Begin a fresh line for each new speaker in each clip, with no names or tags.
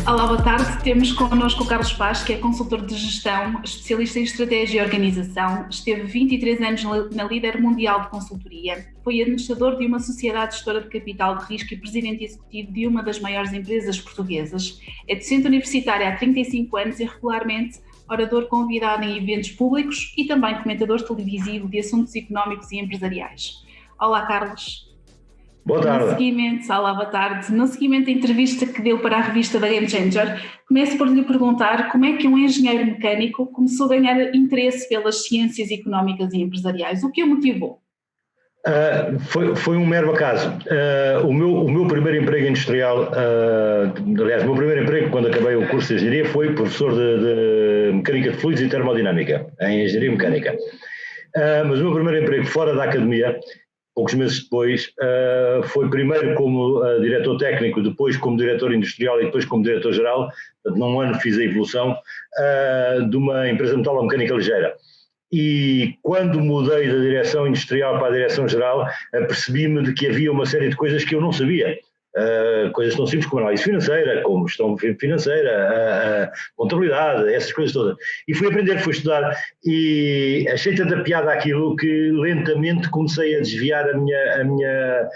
Olá, boa tarde. Temos connosco o Carlos Paz, que é consultor de gestão, especialista em estratégia e organização. Esteve 23 anos na líder mundial de consultoria. Foi administrador de uma sociedade gestora de capital de risco e presidente executivo de uma das maiores empresas portuguesas. É docente universitário há 35 anos e regularmente orador convidado em eventos públicos e também comentador televisivo de assuntos económicos e empresariais. Olá, Carlos.
Boa tarde.
Boa tarde. No seguimento da entrevista que deu para a revista da Game Changer, começo por lhe perguntar como é que um engenheiro mecânico começou a ganhar interesse pelas ciências económicas e empresariais. O que o motivou?
Foi um mero acaso. O meu primeiro emprego industrial, aliás, o meu primeiro emprego quando acabei o curso de engenharia foi professor de mecânica de fluidos e termodinâmica, em engenharia mecânica. Mas o meu primeiro emprego fora da academia, poucos meses depois, foi primeiro como diretor técnico, depois como diretor industrial e depois como diretor-geral. Num ano fiz a evolução de uma empresa metalomecânica ligeira. E quando mudei da direção industrial para a direção-geral, percebi-me de que havia uma série de coisas que eu não sabia. Coisas tão simples como análise financeira, como gestão financeira, contabilidade, essas coisas todas. E fui aprender, fui estudar e achei tanta piada aquilo que lentamente comecei a desviar a minha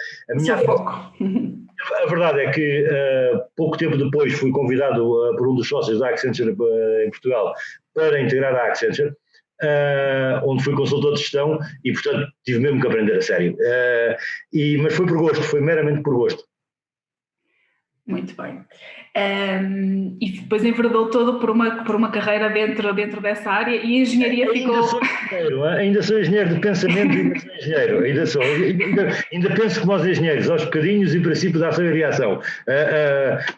foco.
A verdade é que pouco tempo depois fui convidado por um dos sócios da Accenture em Portugal para integrar a Accenture. Onde fui consultor de gestão e, portanto, tive mesmo que aprender a sério. Mas foi por gosto, foi meramente por gosto.
Muito bem. E depois enverdou todo por uma carreira dentro dessa área e a engenharia ficou...
Ainda sou engenheiro de pensamento e ainda sou engenheiro. Ainda penso como os engenheiros, aos bocadinhos e princípio da ação e reação.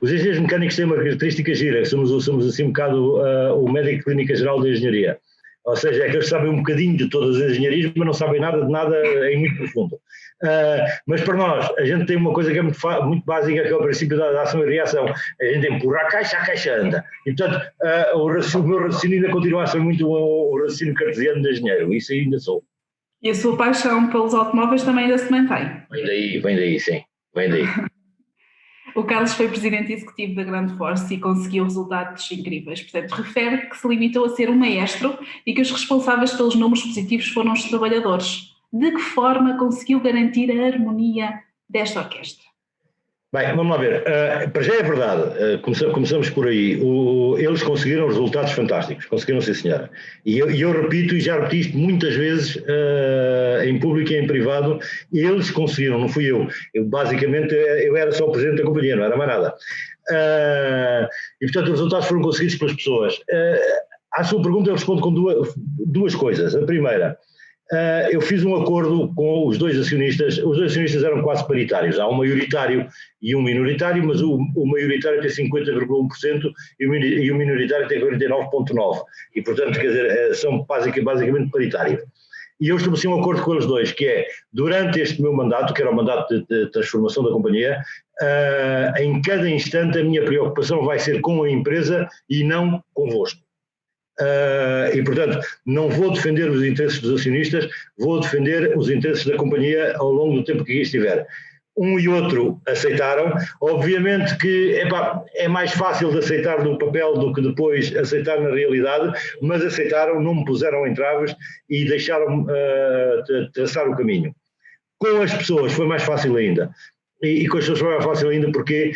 Os engenheiros mecânicos têm uma característica gira, somos assim um bocado o médico de clínica geral da engenharia. Ou seja, é que eles sabem um bocadinho de todas as engenharias, mas não sabem nada de nada em muito profundo. Mas para nós, a gente tem uma coisa que é muito básica, que é o princípio da ação e reação. A gente empurra a caixa anda. E, portanto, o meu raciocínio ainda continua a ser muito o raciocínio cartesiano de engenheiro. Isso ainda sou.
E a sua paixão pelos automóveis também ainda se mantém?
Vem daí, sim. Vem daí.
O Carlos foi presidente executivo da Grande Force e conseguiu resultados incríveis. Portanto, refere que se limitou a ser um maestro e que os responsáveis pelos números positivos foram os trabalhadores. De que forma conseguiu garantir a harmonia desta orquestra?
Bem, vamos lá ver. Para já é verdade, começamos por aí. Eles conseguiram resultados fantásticos, conseguiram, sim, senhora. E eu repito, e já repeti isto muitas vezes, em público e em privado, eles conseguiram, não fui eu. Basicamente, eu era só o presidente da companhia, não era mais nada. E, portanto, os resultados foram conseguidos pelas pessoas. À sua pergunta, eu respondo com duas coisas. A primeira... eu fiz um acordo com os dois acionistas eram quase paritários, há um maioritário e um minoritário, mas o maioritário tem 50,1% e o minoritário tem 49,9%, e portanto, quer dizer, são basicamente paritários. E eu estabeleci um acordo com eles dois, que é, durante este meu mandato, que era o mandato de transformação da companhia, em cada instante a minha preocupação vai ser com a empresa e não convosco. E, portanto, não vou defender os interesses dos acionistas, vou defender os interesses da companhia ao longo do tempo que aqui estiver. Um e outro aceitaram. Obviamente que é mais fácil de aceitar no papel do que depois aceitar na realidade, mas aceitaram, não me puseram entraves e deixaram traçar o caminho. Com as pessoas foi mais fácil ainda. E com as pessoas foi mais fácil ainda porque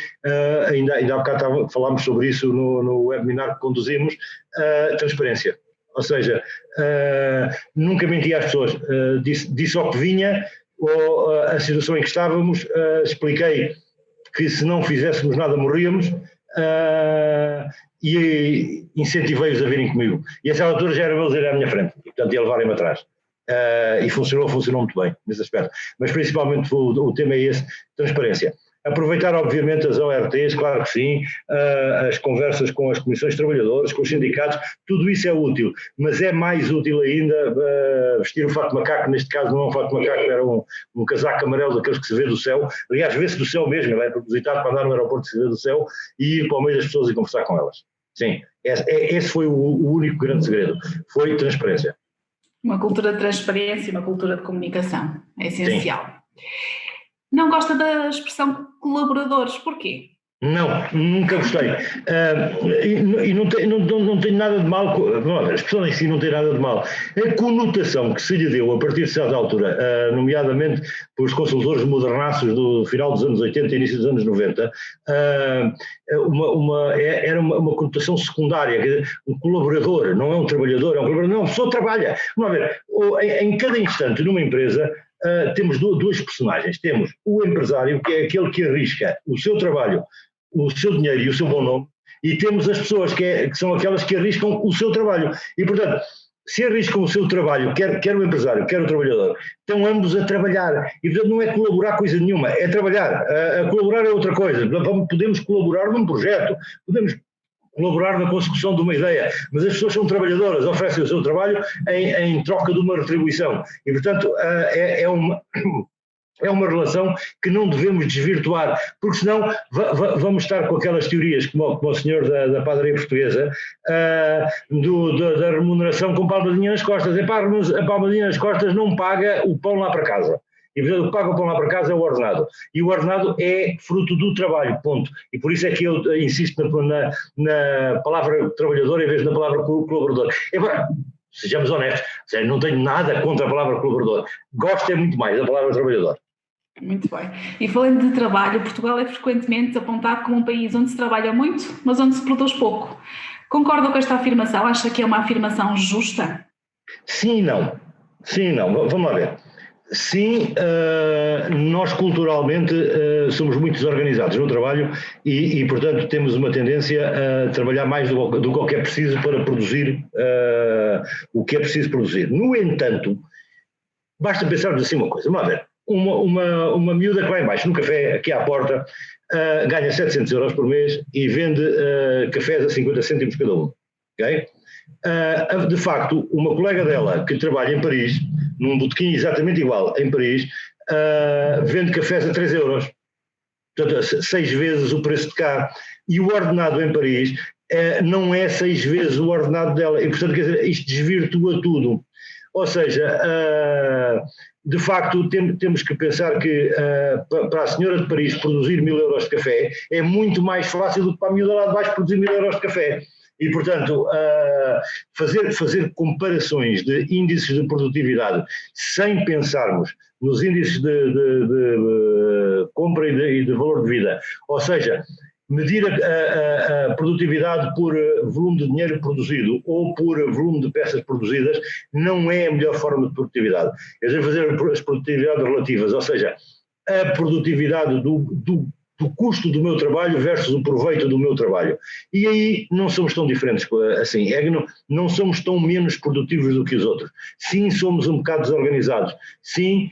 ainda há bocado falámos sobre isso no webinar que conduzimos, transparência. Ou seja, nunca menti às pessoas, disse ao que vinha, ou a situação em que estávamos, expliquei que se não fizéssemos nada morríamos, e incentivei-os a virem comigo. E essa altura já era eles irem à minha frente, e portanto ia levarem-me atrás. E funcionou muito bem nesse aspecto. Mas principalmente o tema é esse, transparência. Aproveitar, obviamente, as ORTs, claro que sim, as conversas com as comissões de trabalhadores, com os sindicatos, tudo isso é útil, mas é mais útil ainda vestir o fato de macaco, neste caso não é um fato de macaco, era um casaco amarelo daqueles que se vê do céu, aliás, vê-se do céu mesmo, ele é propositado para andar no aeroporto se vê do céu e ir para o meio das pessoas e conversar com elas. Sim, esse foi o único grande segredo, foi transparência.
Uma cultura de transparência, uma cultura de comunicação, é essencial.
Sim.
Não gosta da expressão colaboradores, porquê?
Não, nunca gostei. E não tem nada de mal, a expressão em si não tem nada de mal. A conotação que se lhe deu a partir de certa altura, nomeadamente pelos consultores modernaços do final dos anos 80 e início dos anos 90, era uma conotação secundária. Um colaborador não é um trabalhador, é um colaborador, não, a pessoa trabalha. Vamos ver, em cada instante numa empresa, temos duas personagens. Temos o empresário, que é aquele que arrisca o seu trabalho, o seu dinheiro e o seu bom nome, e temos as pessoas que são aquelas que arriscam o seu trabalho. E, portanto, se arriscam o seu trabalho, quer o empresário, quer o trabalhador, estão ambos a trabalhar. E, portanto, não é colaborar coisa nenhuma, é trabalhar. A colaborar é outra coisa. Podemos colaborar num projeto, podemos colaborar na consecução de uma ideia, mas as pessoas são trabalhadoras, oferecem o seu trabalho em troca de uma retribuição. E, portanto, é uma relação que não devemos desvirtuar, porque senão vamos estar com aquelas teorias, como o senhor da padaria portuguesa, da remuneração com palmadinha nas costas. A palmadinha nas costas não paga o pão lá para casa. E, portanto, o que paga o pão lá para casa é o ordenado. E o ordenado é fruto do trabalho, ponto. E por isso é que eu insisto na palavra trabalhador em vez da palavra colaborador. Agora, sejamos honestos, não tenho nada contra a palavra colaborador. Gosto é muito mais da palavra trabalhador.
Muito bem. E falando de trabalho, Portugal é frequentemente apontado como um país onde se trabalha muito, mas onde se produz pouco. Concorda com esta afirmação? Acha que é uma afirmação justa?
Sim e não. Sim e não. Vamos lá ver. Sim, nós culturalmente somos muito desorganizados no trabalho e, portanto, temos uma tendência a trabalhar mais do que é preciso para produzir o que é preciso produzir. No entanto, basta pensarmos assim uma coisa. Vamos lá ver. Uma miúda que vai embaixo no café, aqui à porta, ganha 700 euros por mês e vende cafés a 50 cêntimos cada um. Okay? De facto, uma colega dela que trabalha em Paris, num botequim exatamente igual em Paris, vende cafés a 3 euros. Portanto, 6 vezes o preço de cá. E o ordenado em Paris não é 6 vezes o ordenado dela. E, portanto, quer dizer, isto desvirtua tudo. Ou seja, de facto, temos que pensar que para a senhora de Paris produzir 1000 euros de café é muito mais fácil do que para a miúda lá de baixo produzir 1000 euros de café. E, portanto, fazer comparações de índices de produtividade sem pensarmos nos índices de compra e de valor de vida, ou seja, medir a produtividade por volume de dinheiro produzido ou por volume de peças produzidas não é a melhor forma de produtividade. É fazer as produtividades relativas, ou seja, a produtividade do custo do meu trabalho versus o proveito do meu trabalho. E aí não somos tão diferentes assim, não somos tão menos produtivos do que os outros. Sim, somos um bocado desorganizados. Sim,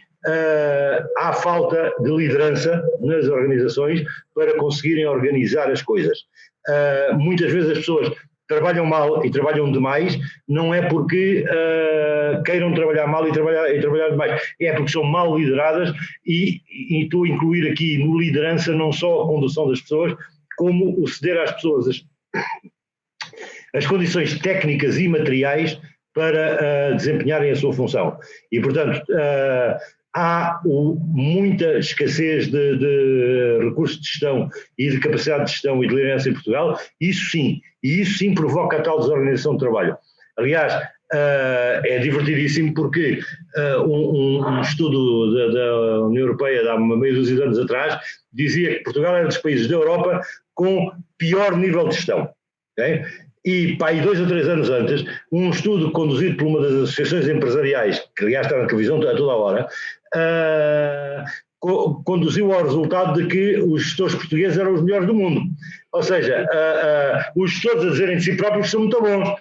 há falta de liderança nas organizações para conseguirem organizar as coisas. Muitas vezes as pessoas trabalham mal e trabalham demais, não é porque queiram trabalhar mal e trabalhar demais, é porque são mal lideradas e estou a incluir aqui no liderança não só a condução das pessoas, como o ceder às pessoas as condições técnicas e materiais para desempenharem a sua função. E, portanto, há muita escassez de recursos de gestão e de capacidade de gestão e de liderança em Portugal, isso sim provoca a tal desorganização de trabalho. Aliás, é divertidíssimo porque um estudo da União Europeia, há meia dúzia de anos atrás, dizia que Portugal era dos países da Europa com pior nível de gestão. Okay? E, aí 2 ou 3 anos antes, um estudo conduzido por uma das associações empresariais, que aliás está na televisão a toda a hora, conduziu ao resultado de que os gestores portugueses eram os melhores do mundo. Ou seja, os gestores a dizerem de si próprios são muito bons.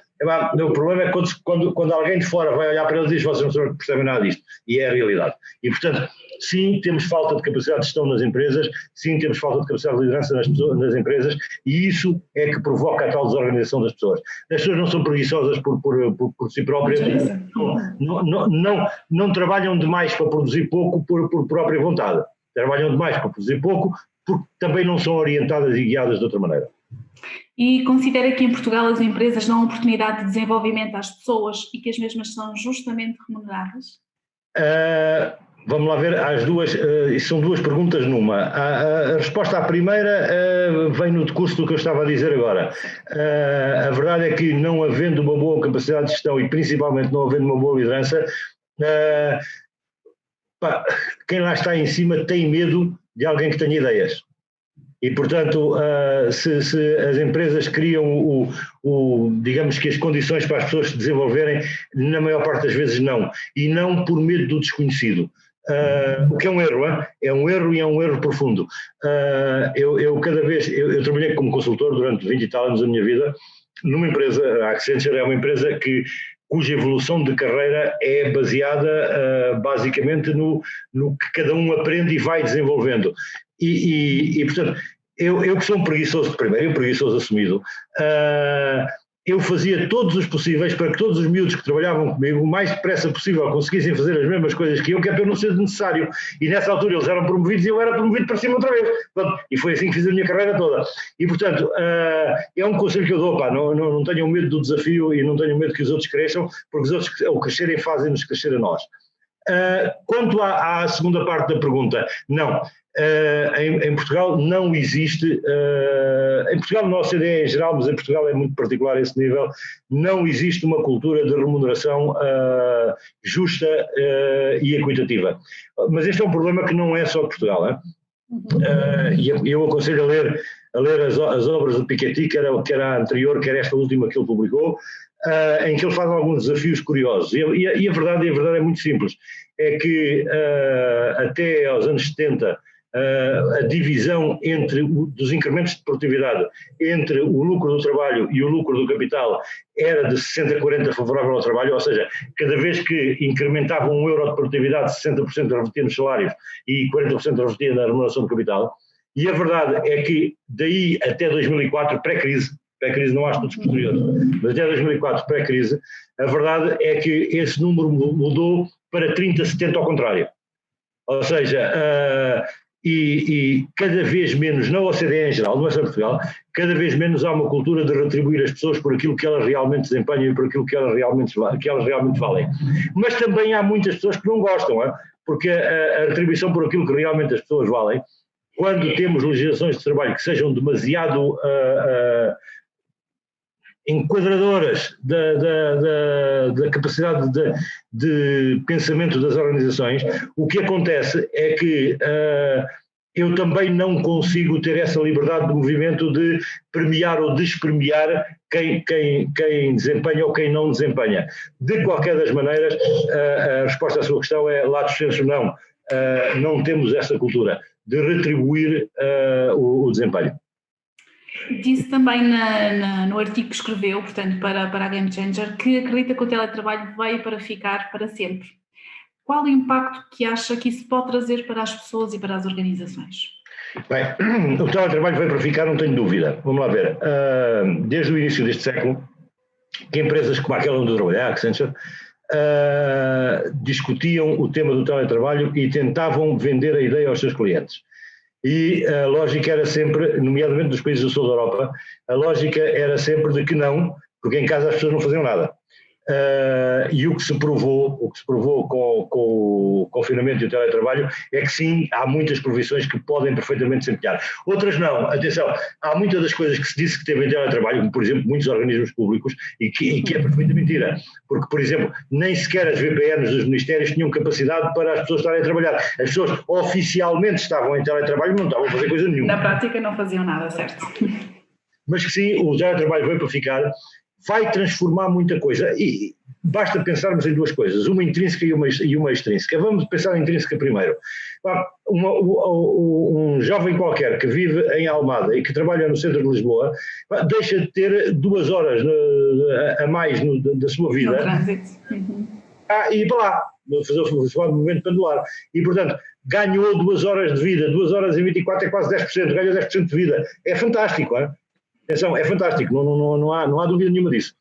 O problema é quando alguém de fora vai olhar para eles e diz: vocês não percebem nada disto. E é a realidade. E, portanto, sim, temos falta de capacidade de gestão nas empresas, sim, temos falta de capacidade de liderança nas empresas, e isso é que provoca a tal desorganização das pessoas. As pessoas não são preguiçosas por si próprias, não trabalham demais para produzir pouco por própria vontade. Trabalham demais para produzir pouco porque também não são orientadas e guiadas de outra maneira.
E considera que em Portugal as empresas dão oportunidade de desenvolvimento às pessoas e que as mesmas são justamente remuneradas?
Vamos lá ver, são duas perguntas numa. A resposta à primeira vem no decurso do que eu estava a dizer agora. A verdade é que, não havendo uma boa capacidade de gestão e principalmente não havendo uma boa liderança, quem lá está em cima tem medo de alguém que tenha ideias. E, portanto, se as empresas criam digamos que as condições para as pessoas se desenvolverem, na maior parte das vezes não. E não por medo do desconhecido. O que é um erro, é um erro e é um erro profundo. Eu trabalhei como consultor durante 20 e tal anos da minha vida, numa empresa, a Accenture é uma empresa cuja evolução de carreira é baseada basicamente no que cada um aprende e vai desenvolvendo. E portanto, eu que sou um preguiçoso de primeiro, um preguiçoso assumido, eu fazia todos os possíveis para que todos os miúdos que trabalhavam comigo o mais depressa possível conseguissem fazer as mesmas coisas que eu, que é para eu não ser necessário. E nessa altura eles eram promovidos e eu era promovido para cima outra vez. E foi assim que fiz a minha carreira toda. E, portanto, é um conselho que eu dou, não tenham medo do desafio e não tenham medo que os outros cresçam, porque os outros, ao crescerem, fazem-nos crescer a nós. Quanto à segunda parte da pergunta, não. Em Portugal não existe, em Portugal, na OCDE em geral, mas em Portugal é muito particular esse nível, não existe uma cultura de remuneração justa e equitativa. Mas este é um problema que não é só de Portugal. E eu aconselho a ler as obras do Piketty, quer a anterior, quer esta última que ele publicou, em que ele faz alguns desafios curiosos. E a verdade é muito simples, é que até aos anos 70, a divisão dos incrementos de produtividade entre o lucro do trabalho e o lucro do capital era de 60-40 favorável ao trabalho, ou seja, cada vez que incrementava €1 de produtividade, 60% revertia nos salários e 40% revertia na remuneração do capital. E a verdade é que daí até 2004, pré-crise não há estudos posteriores, mas até 2004, pré-crise, a verdade é que esse número mudou para 30-70 ao contrário. Ou seja, e cada vez menos, na OCDE em geral, não é só em Portugal, cada vez menos há uma cultura de retribuir as pessoas por aquilo que elas realmente desempenham e por aquilo que elas realmente valem. Mas também há muitas pessoas que não gostam, porque a retribuição por aquilo que realmente as pessoas valem, quando temos legislações de trabalho que sejam demasiado enquadradoras da capacidade de pensamento das organizações, o que acontece é que eu também não consigo ter essa liberdade de movimento de premiar ou despremiar quem desempenha ou quem não desempenha. De qualquer das maneiras, a resposta à sua questão é lato sensu não. Não temos essa cultura de retribuir o desempenho.
Disse também no artigo que escreveu, portanto, para a Game Changer, que acredita que o teletrabalho veio para ficar para sempre. Qual o impacto que acha que isso pode trazer para as pessoas e para as organizações?
Bem, o teletrabalho veio para ficar, não tenho dúvida. Vamos lá ver. Desde o início deste século, que empresas como aquela onde eu trabalhei, a Accenture, discutiam o tema do teletrabalho e tentavam vender a ideia aos seus clientes. E a lógica era sempre, nomeadamente dos países do sul da Europa, a lógica era sempre de que não, porque em casa as pessoas não faziam nada. E o que se provou com o confinamento e o teletrabalho é que sim, há muitas profissões que podem perfeitamente desempenhar. Outras não. Atenção, há muitas das coisas que se disse que teve em teletrabalho, como por exemplo muitos organismos públicos, e que é perfeita mentira. Porque, por exemplo, nem sequer as VPNs dos ministérios tinham capacidade para as pessoas estarem a trabalhar. As pessoas oficialmente estavam em teletrabalho e não estavam a fazer coisa nenhuma.
Na prática não faziam nada, certo?
Mas que sim, o teletrabalho veio para ficar, vai transformar muita coisa e basta pensarmos em duas coisas, uma intrínseca e uma extrínseca. Vamos pensar na intrínseca primeiro. Um jovem qualquer que vive em Almada e que trabalha no centro de Lisboa deixa de ter 2 horas a mais da sua vida.
No trânsito.
E para lá, fazer o movimento pendular. E, portanto, ganhou 2 horas de vida, 2 horas e 24 é quase 10%, ganha 10% de vida. É fantástico, Atenção, é fantástico, não há dúvida nenhuma disso.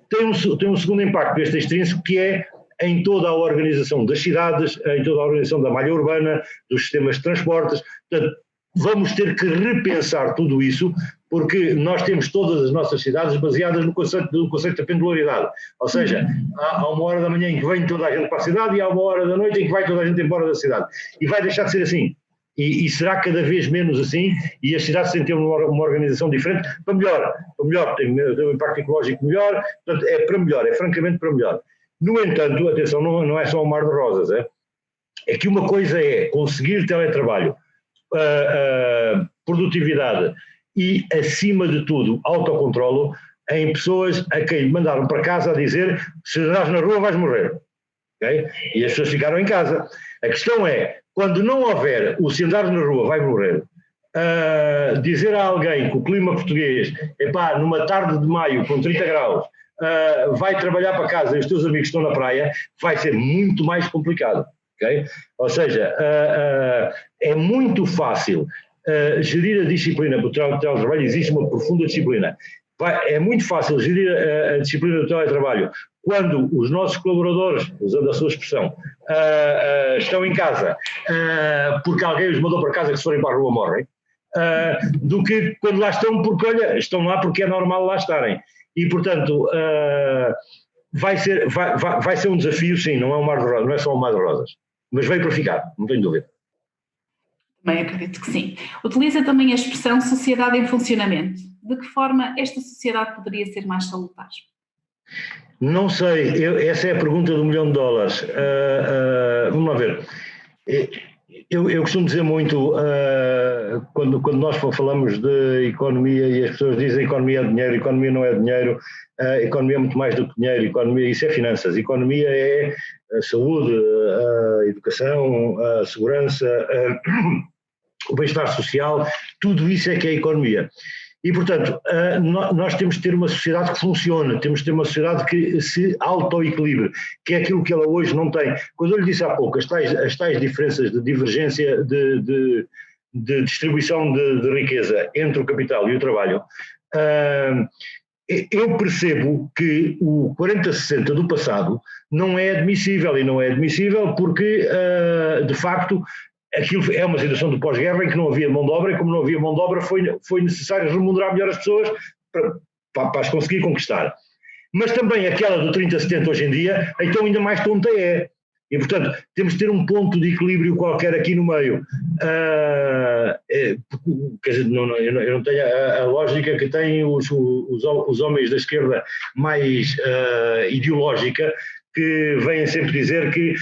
Tem um segundo impacto deste extrínseco, que é em toda a organização das cidades, em toda a organização da malha urbana, dos sistemas de transportes. Portanto, vamos ter que repensar tudo isso, porque nós temos todas as nossas cidades baseadas no conceito da pendularidade. Ou seja, há uma hora da manhã em que vem toda a gente para a cidade e há uma hora da noite em que vai toda a gente embora da cidade. E vai deixar de ser assim. E será cada vez menos assim, e as cidades têm uma organização diferente, para melhor, tem um impacto ecológico melhor, portanto é para melhor, é francamente para melhor. No entanto, atenção, não é só um mar de rosas, é que uma coisa é conseguir teletrabalho, produtividade e, acima de tudo, autocontrolo em pessoas a quem mandaram para casa a dizer: se andares na rua vais morrer. Okay? E as pessoas ficaram em casa. A questão é, quando não houver o se andares na rua vai morrer, dizer a alguém que o clima português, numa tarde de maio com 30 graus, vai trabalhar para casa e os teus amigos estão na praia, vai ser muito mais complicado. Okay? Ou seja, é muito fácil gerir a disciplina, porque o teletrabalho existe uma profunda disciplina. É muito fácil gerir a disciplina do teletrabalho quando os nossos colaboradores, usando a sua expressão, estão em casa porque alguém os mandou para casa que se forem para a rua morrem, do que quando lá estão porque, olha, estão lá porque é normal lá estarem. E, portanto, vai ser um desafio, sim, não é um mar de rosas, não é só um mar de rosas, mas veio para ficar, não tenho dúvida.
Também acredito que sim. Utiliza também a expressão sociedade em funcionamento. De que forma esta sociedade poderia ser mais salutar?
Não sei, essa é a pergunta do $1 milhão. Vamos lá ver. Eu costumo dizer muito, quando nós falamos de economia e as pessoas dizem economia é dinheiro, economia não é dinheiro, economia é muito mais do que dinheiro, economia, isso é finanças, economia é a saúde, a educação, a segurança, o bem-estar social, tudo isso é que é economia. E, portanto, nós temos de ter uma sociedade que funcione, temos de ter uma sociedade que se auto-equilibre, que é aquilo que ela hoje não tem. Quando eu lhe disse há pouco, as tais diferenças de divergência de distribuição de riqueza entre o capital e o trabalho, eu percebo que o 40-60 do passado não é admissível, e não é admissível porque, de facto, aquilo é uma situação de pós-guerra em que não havia mão de obra, e como não havia mão de obra foi necessário remunerar melhor as pessoas para as conseguir conquistar. Mas também aquela do 30-70 hoje em dia, então ainda mais tonta é. E, portanto, temos de ter um ponto de equilíbrio qualquer aqui no meio. Quer dizer, eu não tenho a lógica que têm os homens da esquerda mais ideológica, que vêm sempre dizer que,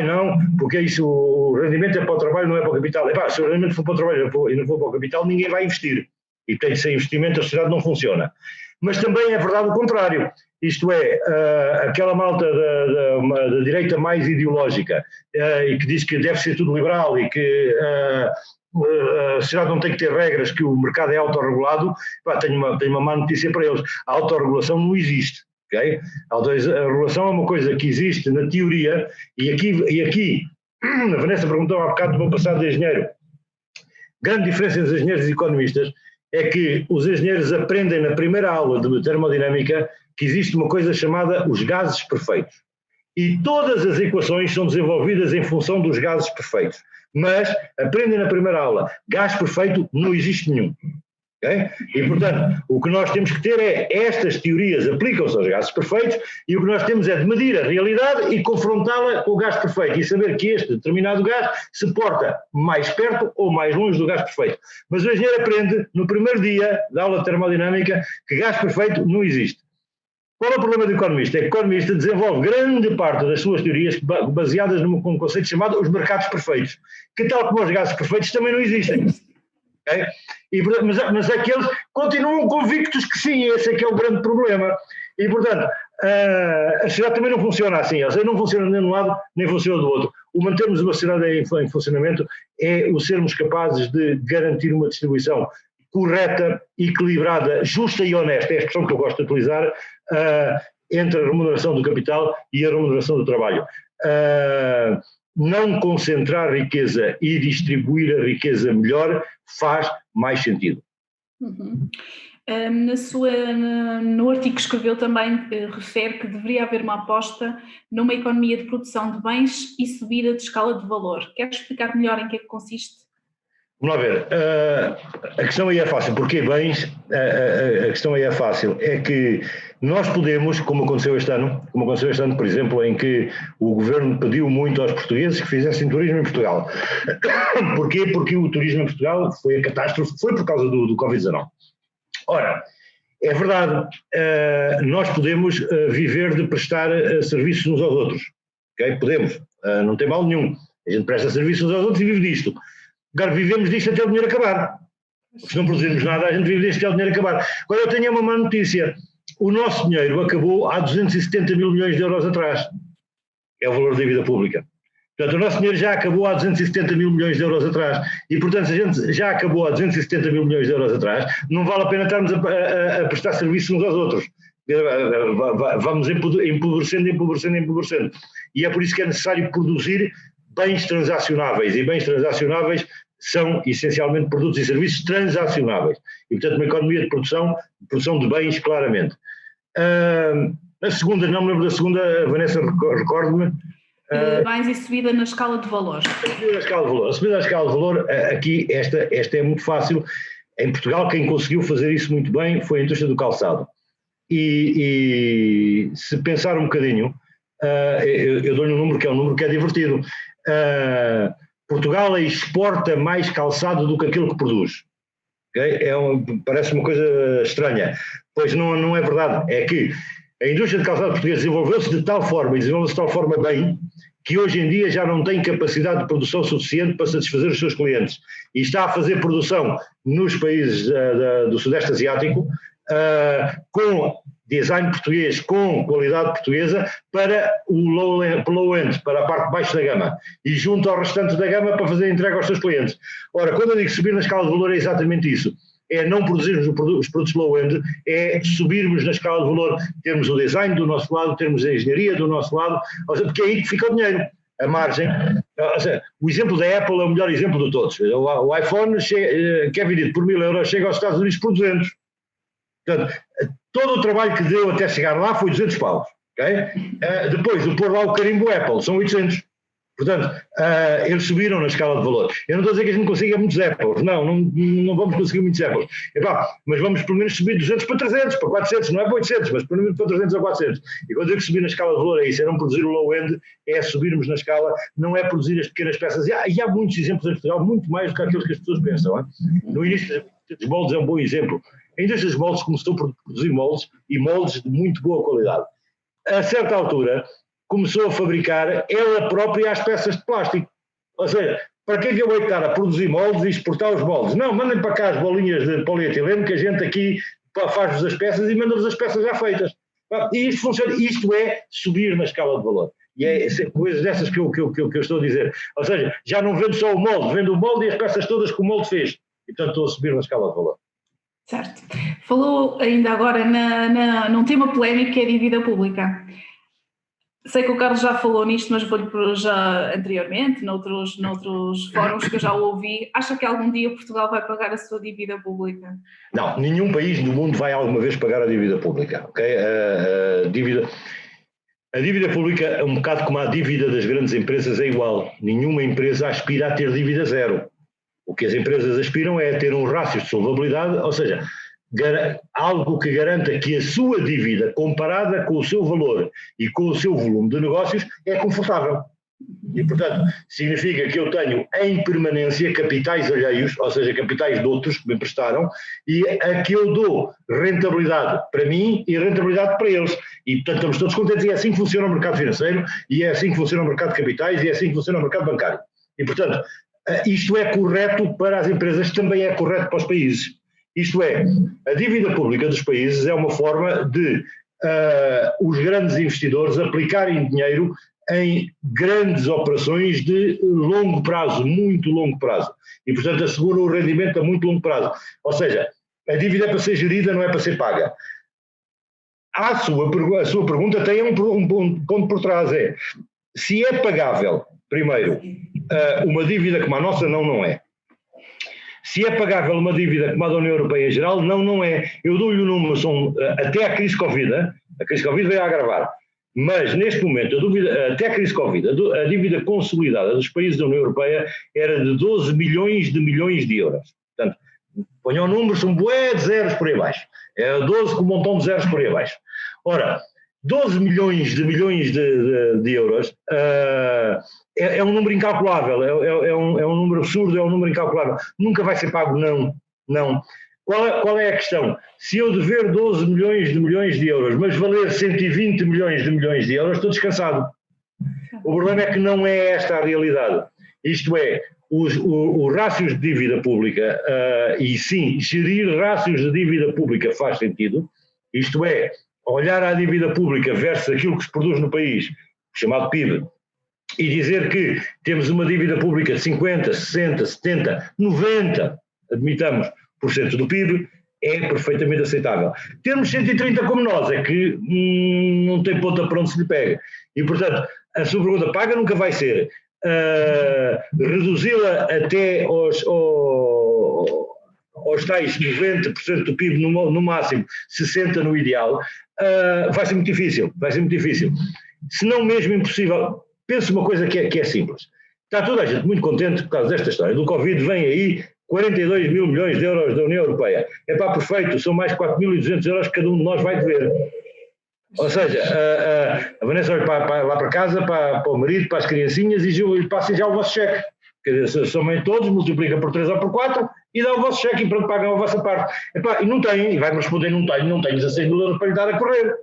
não, porque isso, o rendimento é para o trabalho, não é para o capital. Se o rendimento for para o trabalho e não for para o capital, ninguém vai investir. E, portanto, sem investimento a sociedade não funciona. Mas também é verdade o contrário. Isto é, aquela malta da direita mais ideológica e que diz que deve ser tudo liberal e que a sociedade não tem que ter regras, que o mercado é autorregulado, tenho uma má notícia para eles. A autorregulação não existe. Okay? A regulação é uma coisa que existe na teoria, e aqui a Vanessa perguntou há bocado do meu passado de engenheiro. Grande diferença entre os engenheiros e economistas é que os engenheiros aprendem na primeira aula de termodinâmica que existe uma coisa chamada os gases perfeitos. E todas as equações são desenvolvidas em função dos gases perfeitos. Mas aprendem na primeira aula, gás perfeito não existe nenhum. Okay? E, portanto, o que nós temos que ter é estas teorias aplicam-se aos gases perfeitos, e o que nós temos é de medir a realidade e confrontá-la com o gás perfeito e saber que este determinado gás se porta mais perto ou mais longe do gás perfeito. Mas o engenheiro aprende no primeiro dia da aula de termodinâmica que gás perfeito não existe. Qual é o problema do economista? É que o economista desenvolve grande parte das suas teorias baseadas num conceito chamado os mercados perfeitos, que, tal como os gases perfeitos, também não existem. Okay? Mas aqueles continuam convictos que sim, esse é que é o grande problema. E, portanto, a sociedade também não funciona assim, ou seja, não funciona nem de um lado, nem funciona do outro. O mantermos uma sociedade em funcionamento é o sermos capazes de garantir uma distribuição correta, equilibrada, justa e honesta, é a expressão que eu gosto de utilizar, entre a remuneração do capital e a remuneração do trabalho. Não concentrar riqueza e distribuir a riqueza melhor faz mais sentido.
Uhum. No artigo que escreveu também refere que deveria haver uma aposta numa economia de produção de bens e subida de escala de valor. Quer explicar melhor em que é que consiste?
Vamos lá ver, a questão aí é fácil, porque bens, a questão aí é fácil, é que nós podemos, como aconteceu este ano, por exemplo, em que o governo pediu muito aos portugueses que fizessem turismo em Portugal. Porquê? Porque o turismo em Portugal foi a catástrofe, foi por causa do Covid-19. Ora, é verdade, nós podemos viver de prestar serviços uns aos outros, ok? Podemos, não tem mal nenhum, a gente presta serviços uns aos outros e vive disto. Agora vivemos disto até o dinheiro acabar. Se não produzirmos nada, a gente vive disto até o dinheiro acabar. Agora eu tenho uma má notícia. O nosso dinheiro acabou há 270 mil milhões de euros atrás. É o valor da dívida pública. Portanto, o nosso dinheiro já acabou há 270 mil milhões de euros atrás. E, portanto, se a gente já acabou há 270 mil milhões de euros atrás, não vale a pena estarmos a prestar serviços uns aos outros. Vamos empobrecendo. E é por isso que é necessário produzir bens transacionáveis. E bens transacionáveis são essencialmente produtos e serviços transacionáveis. E, portanto, uma economia de produção de bens, claramente. A segunda, não me lembro da segunda, Vanessa, recordo-me.
Bens e subida na escala de valor.
A subida na escala de valor, aqui, esta é muito fácil. Em Portugal, quem conseguiu fazer isso muito bem foi a indústria do calçado. E se pensar um bocadinho, eu dou-lhe um número que é divertido. Portugal exporta mais calçado do que aquilo que produz. Okay? Parece uma coisa estranha. Pois não é verdade. É que a indústria de calçado portuguesa desenvolveu-se de tal forma bem, que hoje em dia já não tem capacidade de produção suficiente para satisfazer os seus clientes. E está a fazer produção nos países do Sudeste Asiático, com design português, com qualidade portuguesa, para o low-end, para a parte baixa da gama, e junto ao restante da gama para fazer entrega aos seus clientes. Ora, quando eu digo subir na escala de valor é exatamente isso. É não produzirmos os produtos low-end, é subirmos na escala de valor, termos o design do nosso lado, termos a engenharia do nosso lado, porque é aí que fica o dinheiro, a margem. O exemplo da Apple é o melhor exemplo de todos. O iPhone, que é vendido por 1.000 euros, chega aos Estados Unidos por 200. Portanto, todo o trabalho que deu até chegar lá foi 200 paus. Okay? Depois, de pôr lá o carimbo Apple, são 800. Portanto, eles subiram na escala de valor. Eu não estou a dizer que a gente consiga muitos Apples, não vamos conseguir muitos Apples. Mas vamos pelo menos subir 200 para 300, para 400, não é para 800, mas pelo menos para 300 ou 400. E quando eu digo subir na escala de valor é isso, é não produzir o low-end, é subirmos na escala, não é produzir as pequenas peças. E há muitos exemplos em Portugal, muito mais do que aqueles que as pessoas pensam. Hein? No início, os moldes é um bom exemplo. A indústria dos moldes começou a produzir moldes, e moldes de muito boa qualidade. A certa altura, começou a fabricar ela própria as peças de plástico. Ou seja, para que é que eu vou estar a produzir moldes e exportar os moldes? Não, mandem para cá as bolinhas de polietileno que a gente aqui faz-vos as peças e manda-vos as peças já feitas. E isto funciona, isto é subir na escala de valor. E é coisas dessas que eu estou a dizer. Ou seja, já não vendo só o molde, vendo o molde e as peças todas que o molde fez. E portanto estou a subir na escala de valor.
Certo. Falou ainda agora num tema polémico que é a dívida pública. Sei que o Carlos já falou nisto, mas vou-lhe já anteriormente, noutros fóruns que eu já ouvi. Acha que algum dia Portugal vai pagar a sua dívida pública?
Não, nenhum país do mundo vai alguma vez pagar a dívida pública. Okay? A dívida pública é um bocado como a dívida das grandes empresas, é igual. Nenhuma empresa aspira a ter dívida zero. O que as empresas aspiram é a ter um rácio de solvabilidade, ou seja, algo que garanta que a sua dívida, comparada com o seu valor e com o seu volume de negócios, é confortável. E, portanto, significa que eu tenho em permanência capitais alheios, ou seja, capitais de outros que me emprestaram, e a que eu dou rentabilidade para mim e rentabilidade para eles. E, portanto, estamos todos contentes, e é assim que funciona o mercado financeiro, e é assim que funciona o mercado de capitais, e é assim que funciona o mercado bancário. E, portanto, isto é correto para as empresas, também é correto para os países. Isto é, a dívida pública dos países é uma forma de os grandes investidores aplicarem dinheiro em grandes operações de longo prazo, muito longo prazo. E, portanto, assegura o rendimento a muito longo prazo. Ou seja, a dívida é para ser gerida, não é para ser paga. A sua pergunta tem um ponto por trás, se é pagável, primeiro, uma dívida como a nossa, não é. Se é pagável uma dívida como a da União Europeia em geral, não é. Eu dou-lhe o número, até a crise Covid veio a agravar, Mas, neste momento, até a crise Covid, a dívida consolidada dos países da União Europeia era de 12 milhões de euros. Portanto, ponham o número, são bué de zeros por aí abaixo. É 12 com um montão de zeros por aí abaixo. Ora, 12 milhões de euros é um número incalculável, é um número absurdo, é um número incalculável. Nunca vai ser pago, não. Qual é a questão? Se eu dever 12 milhões de euros, mas valer 120 milhões de euros, estou descansado. O problema é que não é esta a realidade. Isto é, os rácios de dívida pública, e sim, gerir rácios de dívida pública faz sentido, isto é, olhar à dívida pública versus aquilo que se produz no país, chamado PIB, e dizer que temos uma dívida pública de 50, 60, 70, 90, admitamos, por cento do PIB, é perfeitamente aceitável. Termos 130 como nós é que não tem ponta para onde se lhe pega. E, portanto, a sua pergunta paga nunca vai ser reduzi-la até aos tais 90% do PIB no máximo, 60% no ideal, vai ser muito difícil. Se não mesmo impossível. Pense uma coisa que é simples. Está toda a gente muito contente por causa desta história. Do Covid vem aí 42 mil milhões de euros da União Europeia. É pá, perfeito, são mais 4.200 euros que cada um de nós vai dever. Ou seja, a Vanessa vai lá para casa, para o marido, para as criancinhas e passem já o vosso cheque. Quer dizer, somem todos, multiplica por 3 ou por 4 e dá o vosso cheque e pronto, pagam a vossa parte. Epá, e não tem, e vai-me responder, não tenho 16 mil euros para lhe dar a correr.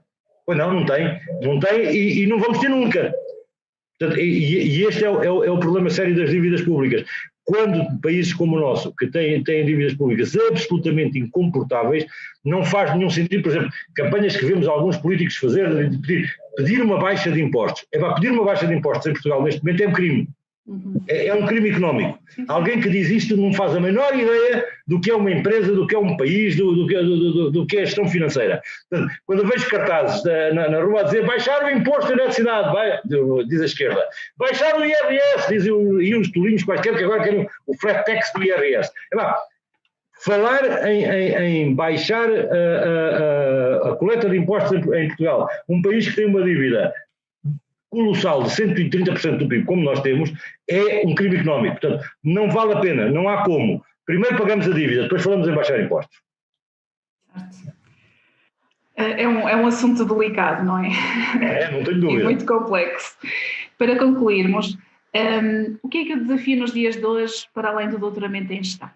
Pois não tem e não vamos ter nunca. Portanto, e este é o problema sério das dívidas públicas. Quando países como o nosso, que têm dívidas públicas absolutamente incomportáveis, não faz nenhum sentido, por exemplo, campanhas que vemos alguns políticos fazer, de pedir uma baixa de impostos. Pedir uma baixa de impostos em Portugal neste momento é um crime. É um crime económico. Alguém que diz isto não faz a menor ideia do que é uma empresa, do que é um país, do que é a gestão financeira. Portanto, quando eu vejo cartazes na rua a dizer baixar o imposto de eletricidade, diz a esquerda, baixar o IRS, dizem uns tolinhos quaisquer que agora querem o flat tax do IRS. Falar em baixar a coleta de impostos em Portugal, um país que tem uma dívida colossal de 130% do PIB, como nós temos, é um crime económico. Portanto, não vale a pena, não há como. Primeiro pagamos a dívida, depois falamos em baixar impostos.
É um assunto delicado, não é?
Não tenho dúvida.
E muito complexo. Para concluirmos, o que é que o desafia nos dias de hoje, para além do doutoramento em gestão?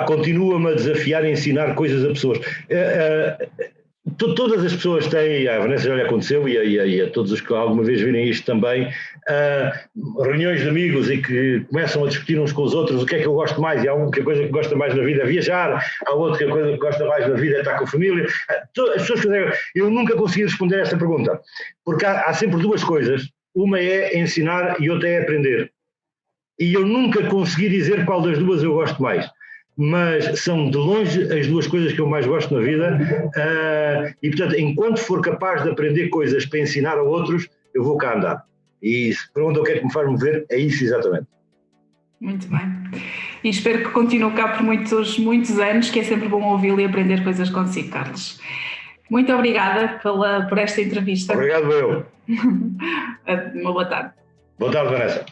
Continua-me a desafiar a ensinar coisas a pessoas. Todas as pessoas têm, a Vanessa já lhe aconteceu e a todos os que alguma vez virem isto também, reuniões de amigos e que começam a discutir uns com os outros o que é que eu gosto mais, e há uma coisa que gosta mais na vida é viajar, há outra que a coisa que gosta mais na vida é estar com a família. As pessoas eu nunca consegui responder a esta pergunta, porque há sempre duas coisas, uma é ensinar e outra é aprender, e eu nunca consegui dizer qual das duas eu gosto mais. Mas são de longe as duas coisas que eu mais gosto na vida, e portanto, enquanto for capaz de aprender coisas para ensinar a outros, eu vou cá andar. E se perguntam o que é que me faz mover, é isso exatamente.
Muito bem. E espero que continue cá por muitos anos, que é sempre bom ouvi-lo e aprender coisas consigo, Carlos. Muito obrigada por esta entrevista.
Obrigado eu.
Uma boa tarde.
Boa tarde, Vanessa.